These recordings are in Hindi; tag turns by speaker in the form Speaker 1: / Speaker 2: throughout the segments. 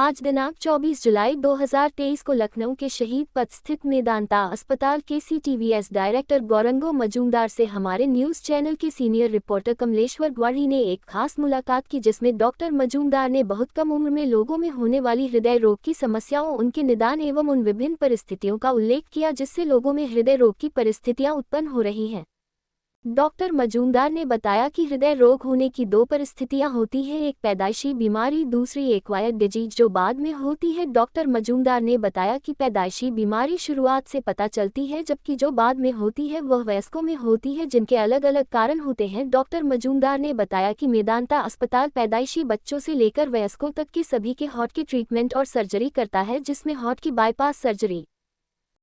Speaker 1: आज दिनांक 24 जुलाई 2023 को लखनऊ के शहीद पथ स्थित मेदांता अस्पताल के सीटीवीएस डायरेक्टर गौरंगो मजूमदार से हमारे न्यूज चैनल के सीनियर रिपोर्टर कमलेश्वर ग्वाड़ी ने एक खास मुलाकात की, जिसमें डॉक्टर मजूमदार ने बहुत कम उम्र में लोगों में होने वाली हृदय रोग की समस्याओं, उनके निदान एवं उन विभिन्न परिस्थितियों का उल्लेख किया जिससे लोगों में हृदय रोग की परिस्थितियां उत्पन्न हो रही हैं। डॉक्टर मजूमदार ने बताया कि हृदय रोग होने की दो परिस्थितियां होती हैं, एक पैदाइशी बीमारी, दूसरी एक्वायर्ड डिजीज जो बाद में होती है। डॉक्टर मजूमदार ने बताया कि पैदाइशी बीमारी शुरुआत से पता चलती है, जबकि जो बाद में होती है वह वयस्कों में होती है, जिनके अलग अलग कारण होते हैं। डॉक्टर मजूमदार ने बताया कि मेदांता अस्पताल पैदाइशी बच्चों से लेकर वयस्कों तक के सभी के हार्ट की ट्रीटमेंट और सर्जरी करता है, जिसमें हार्ट की बाईपास सर्जरी,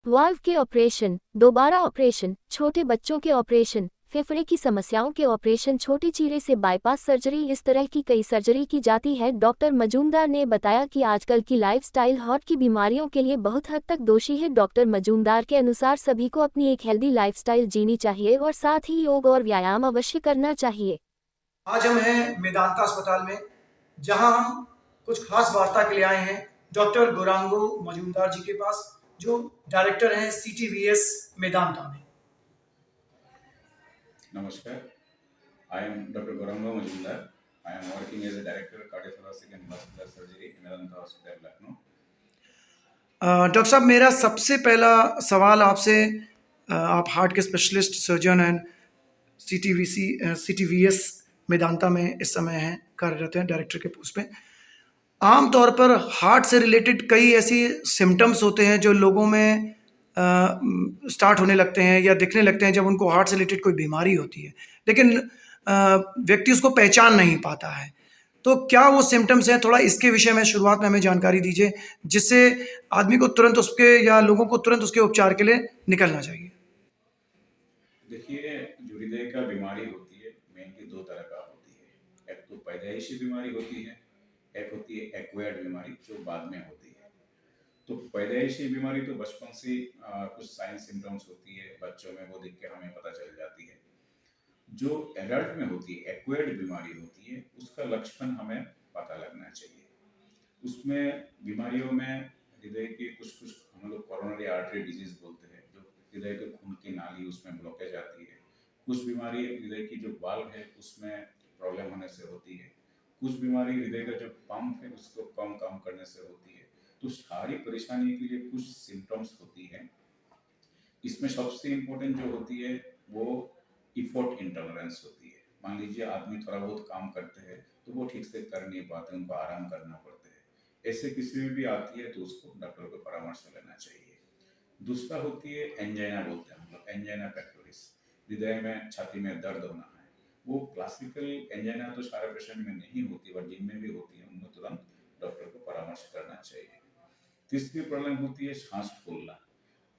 Speaker 1: वाल्व के ऑपरेशन, दोबारा ऑपरेशन, छोटे बच्चों के ऑपरेशन, फेफड़े की समस्याओं के ऑपरेशन, छोटे चीरे से बाईपास सर्जरी, इस तरह की कई सर्जरी की जाती है। डॉक्टर मजूमदार ने बताया कि आजकल की लाइफस्टाइल हार्ट की बीमारियों के लिए बहुत हद तक दोषी है। डॉक्टर मजूमदार के अनुसार सभी को अपनी एक हेल्दी लाइफस्टाइल जीनी चाहिए और साथ ही योग और व्यायाम अवश्य करना चाहिए।
Speaker 2: आज हम हैं मेदांता अस्पताल में, जहां हम कुछ खास वार्ता के लिए आए हैं डॉक्टर गौरांगो मजूमदार जी के पास, जो डायरेक्टर हैं सीटीवीएस मेदांता में।
Speaker 3: Namaskar. I am Dr. Gaurango Majumdar. I am working as a director of cardiothoracic and vascular surgery in Medanta Hospital, Lucknow.
Speaker 2: Doctor साहब, मेरा सबसे पहला सवाल आपसे, आप हार्ट के specialist surgeon and CTVS Medanta में इस समय हैं, कार्यरत हैं डायरेक्टर के पोस्ट पे। आमतौर पर हार्ट से रिलेटेड कई ऐसी सिम्टम्स होते हैं जो लोगों में स्टार्ट होने लगते हैं या दिखने लगते हैं जब उनको हार्ट से रिलेटेड कोई बीमारी होती है, लेकिन व्यक्ति उसको पहचान नहीं पाता है। तो क्या वो सिम्टम्स हैं, थोड़ा इसके विषय में शुरुआत में हमें जानकारी दीजिए, जिससे आदमी को तुरंत उसके या लोगों को तुरंत उसके उपचार के लिए निकलना चाहिए।
Speaker 3: देखिए, जो हृदय का बीमारी होती है मेनली दो तरह का होती है। एक तो पैदाइशी बीमारी होती है, एक होती है एक्वायर्ड बीमारी जो बाद में होती है। तो पैदाइशी बीमारी तो बचपन से कुछ साइन सिम्टम्स होती है, बच्चों में वो देख के हमें पता चल जाती है। जो एडल्ट में होती है, एक्वायर्ड बीमारी होती है, उसका लक्षण हमें पता लगना चाहिए। उसमें बीमारियों में हृदय की कुछ हम लोग कोरोनरी आर्टरी डिजीज बोलते हैं, जो हृदय के खून की नाली उसमें ब्लॉकेज आती है। कुछ बीमारी हृदय की जो वाल्व है उसमें प्रॉब्लम होने से होती है। कुछ बीमारी हृदय का जो पंप है उसको कम काम करने से होती है। तो सारी परेशानी के लिए कुछ सिम्टम्स होती है। इसमें सबसे इम्पोर्टेंट जो होती है वो इफोर्ट इंटॉलरेंस होती है। मान लीजिए आदमी थोड़ा बहुत काम करते हैं तो वो ठीक से कर नहीं पाते, उनको आराम करना पड़ता है। ऐसे किसी में भी आती है तो उसको डॉक्टर को परामर्श लेना चाहिए। दूसरा होती है एंजाइना, बोलते हैं हम लोग एंजाइना पेक्टोरिस, हृदय में छाती में दर्द होना है। वो क्लासिकल एंजाइना तो सारे पेशेंट में नहीं होती, बट जिनमें भी होती है उनको तुरंत डॉक्टर को परामर्श करना चाहिए। तीसरी प्रॉब्लम होती है सांस फूलना,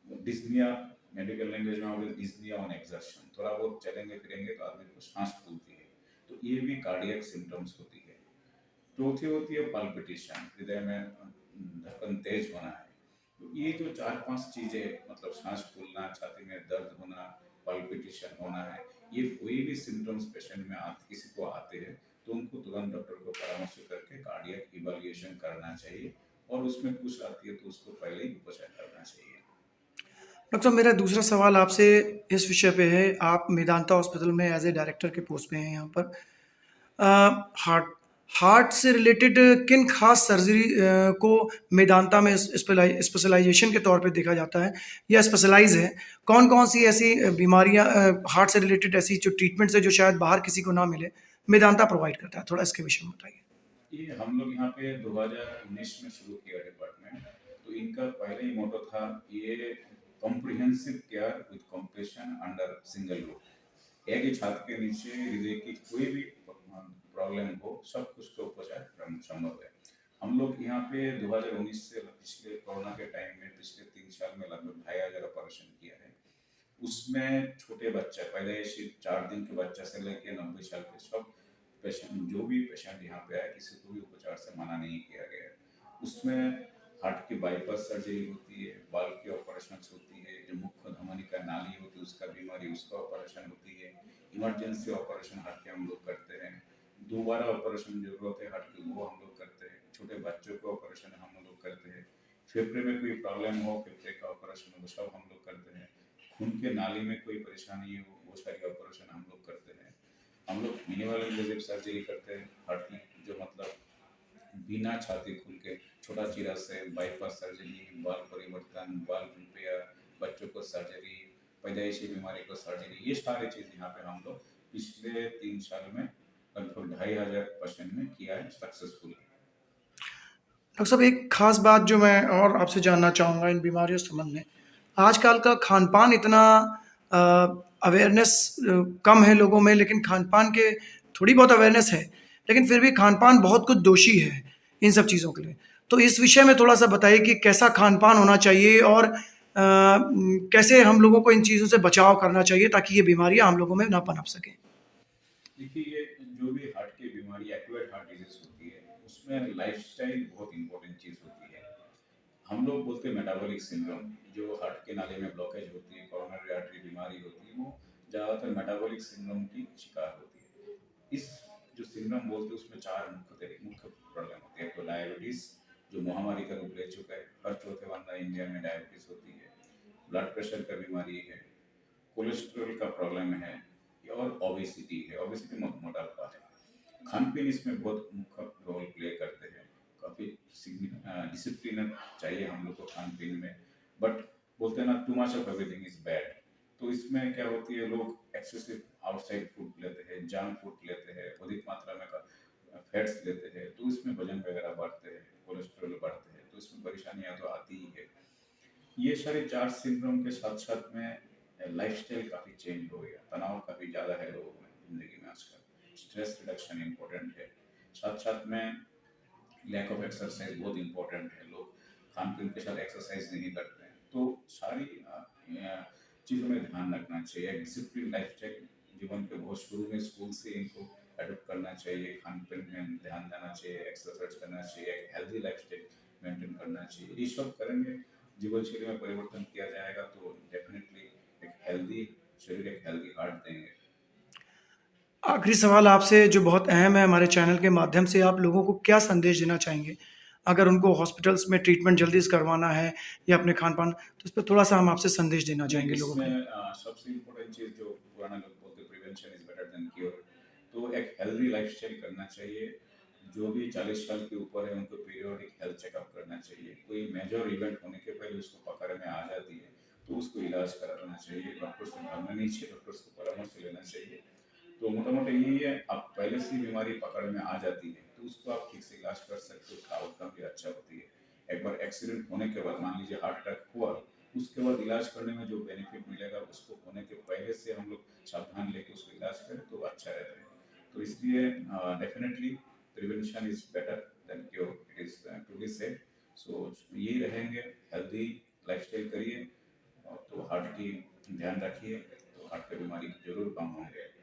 Speaker 3: डिस्निया, मेडिकल लैंग्वेज में हम लोग डिस्निया ऑन एक्सर्शन, थोड़ा बहुत चलेंगे फिरेंगे तो आदमी को सांस फूलती है, तो ये भी कार्डियक सिम्टम्स होती है। चौथी होती है पल्पिटेशन, हृदय में धड़कन तेज होना है। तो ये जो 4-5 चीजें, मतलब सांस फूलना, छाती में दर्द होना, पल्पिटेशन होना है, ये कोई भी सिम्टम्स पेशेंट में किसी को आते हैं तो उनको तुरंत डॉक्टर को परामर्श करके कार्डियक इवैल्यूएशन करना चाहिए, और उसमें कुछ आती है तो उसको पहले ही उपचार करना चाहिए।
Speaker 2: डॉक्टर, मेरा दूसरा सवाल आपसे इस विषय पे है, आप मेदांता हॉस्पिटल में एज ए डायरेक्टर के पोस्ट पे हैं यहाँ पर। हार्ट से रिलेटेड किन खास सर्जरी को मेदांता में स्पेशलाइजेशन के तौर पे देखा जाता है या स्पेशलाइज है? कौन कौन सी ऐसी बीमारियां हार्ट से रिलेटेड ऐसी जो ट्रीटमेंट्स है जो शायद बाहर किसी को ना मिले, मेदांता प्रोवाइड करता है? थोड़ा इसके विषय में बताइए।
Speaker 3: ये हम लोग यहाँ पे 2019 में शुरू किया डिपार्टमेंट। तो इनका पहले ही मोटो था ये comprehensive care with compassion under single roof. एक ही छत के नीचे हृदय की कोई भी प्रॉब्लम हो, सब कुछ का उपचार संभव है। हम लोग यहाँ पे 2019 से पिछले कोरोना के टाइम में पिछले 3 साल में लगभग 2500 ऑपरेशन किया है। उसमें छोटे बच्चे, पहले 4 दिन के बच्चा से लेकर 90 साल के सब पेशेंट, जो भी पेशेंट यहाँ पे आए, किसी को भी उपचार से मना नहीं किया गया। उसमें हार्ट की बाईपास सर्जरी होती है, वाल्व की ऑपरेशन होती है, जो मुख्य धमनी का नाली होती है उसका बीमारी, उसका ऑपरेशन होती है। इमरजेंसी ऑपरेशन हार्ट के हम लोग करते हैं। दोबारा ऑपरेशन जरूरत है हार्ट की, वो हम लोग करते हैं। छोटे बच्चों को ऑपरेशन हम लोग करते हैं। फेफड़े में कोई प्रॉब्लम हो, फेफड़े का ऑपरेशन हो, सब हम लोग करते हैं। खून के नाली में कोई परेशानी हो, वो सारी ऑपरेशन हम लोग करते हैं। हम लोग मिनिमल इन्वेजिव सर्जरी करते हैं हार्ट की, जो मतलब बिना छाती खोल के छोटा चीरा से बाईपास सर्जरी, बाल परिवर्तन, बाल रिपेयर, बच्चों को सर्जरी, पैदाइशी बीमारी को सर्जरी, ये सारी चीज़ यहाँ पे हम लोग पिछले 3 साल में लगभग 2500 पेशेंट में किया है सक्सेसफुली।
Speaker 2: डॉक्टर साहब, एक ख़ास बात जो मैं और आपसे जानना चाहूँगा इन बीमारियों से संबंध में, आजकल का खान-पान इतना अवेयरनेस कम है लोगों में, लेकिन खान-पान के थोड़ी बहुत अवेयरनेस है, लेकिन फिर भी खान-पान बहुत कुछ दोषी है इन सब चीज़ों के लिए। तो इस विषय में थोड़ा-सा बताइए कि कैसा खान-पान होना चाहिए और कैसे हम लोगों को इन चीज़ों से बचाव करना चाहिए ताकि ये बीमारियाँ हम लोगों में ना पनप सकें?
Speaker 3: देखिए, ये जो भी हार्ट की बीमारी एक्वायर्ड हार्ट डिजीज होती है, उसमें लाइफस्टाइल बहुत इंपॉर्टेंट चीज़ होती है। हम लोग बोलते हैं मेटाबॉलिक सिंड्रोम, जो हार्ट के नाले में ब्लॉकेज होती है, कोरोनरी आर्टरी बीमारी होती है, वो ज़्यादातर मेटाबॉलिक सिंड्रोम की शिकार होती है। इस जो सिंड्रोम बोलते हैं, उसमें 4 मुख्य प्रॉब्लम होते हैं। तो डायबिटीज़, जो महामारी का रूप ले चुका है, हर चौथे बंदा इंडिया में डायबिटीज़ होती है। ब्लड प्रेशर का बीमारी है, कोलेस्ट्रॉल का प्रॉब्लम है, और ओबेसिटी है। ओबेसिटी मोटापा है। खान-पीन इसमें बहुत मुख्य रोल प्ले करते हैं। काफ़ी डिसिप्लिन चाहिए हम लोग को खान-पीन में, बट बोलते हैं ना, too much of everything is bad. तो इसमें क्या होती है, लोग एक्सेसिव आउटसाइड फूड लेते हैं, जंक फूड लेते हैं, अधिक मात्रा में फैट्स लेते हैं, तो इसमें वजन वगैरह बढ़ते हैं, कोलेस्ट्रॉल बढ़ते हैं, तो इसमें परेशानियाँ तो आती ही है। ये सारे 4 सिंड्रोम के साथ-साथ में लाइफ़स्टाइल काफ़ी चेंज हो गया, तनाव काफ़ी ज़्यादा है लोगों में ज़िंदगी में आजकल। स्ट्रेस रिडक्शन इम्पोर्टेंट है, साथ-साथ में लैक ऑफ एक्सरसाइज बहुत इम्पोर्टेंट है। लोग खान-पीन के साथ एक्सरसाइज नहीं करते हैं, तो सारी चीज़ों में ध्यान रखना चाहिए। एक डिसिप्लिन लाइफ़स्टाइल जीवन के बहुत शुरू में स्कूल से इनको एडॉप्ट करना चाहिए, खान-पीन में ध्यान देना चाहिए, एक्सरसाइज करना चाहिए, एक हेल्दी लाइफ़स्टाइल मेंटेन करना चाहिए। ये सब करेंगे, जीवन शैली में परिवर्तन किया जाएगा, तो डेफिनेटली एक हेल्दी शरीर, एक हेल्दी हार्ट देंगे।
Speaker 2: आखिरी सवाल आपसे जो बहुत अहम है, हमारे चैनल के माध्यम से आप लोगों को क्या संदेश देना चाहेंगे? अगर उनको हॉस्पिटल्स में ट्रीटमेंट जल्दी से करवाना है या अपने खान-पान, तो इस पे थोड़ा-सा हम आपसे संदेश देना
Speaker 3: नहीं,
Speaker 2: चाहेंगे लोगों के लिए।
Speaker 3: इसमें सबसे इम्पोर्टेंट चीज़ जो पुराना लोग बोलते हैं, prevention is better than cure. तो एक हेल्दी लाइफ़स्टाइल करना चाहिए। जो भी 40 साल के ऊपर है, उनको पीरियोडिक हेल्थ चेकअप करना चाहिए। कोई मेजर इवेंट होने के पहले उसको पकड़ में आ जाती है, तो उसको इलाज कराना चाहिए। डॉक्टर से भागना नहीं चाहिए, डॉक्टर से परामर्श लेना चाहिए। तो मोटा-मोटा यही है, आप पहले से ही बीमारी पकड़ में आ जाती है, तो उसको आप ठीक से इलाज कर सकते हो, उसका आउटकम भी अच्छा होती है। एक बार एक्सीडेंट होने के बाद, मान लीजिए हार्ट अटैक हुआ, उसके बाद इलाज करने में जो बेनिफिट मिलेगा, उसको होने के पहले से हम लोग सावधान लेके उसको इलाज करें, तो अच्छा रहता है। तो इसलिए definitely prevention is better than cure, it is truly said. So यही रहेंगे, हेल्दी लाइफ़स्टाइल करिए, और तो हार्ट की ध्यान रखिए, तो हार्ट की बीमारी ज़रूर कम होंगे।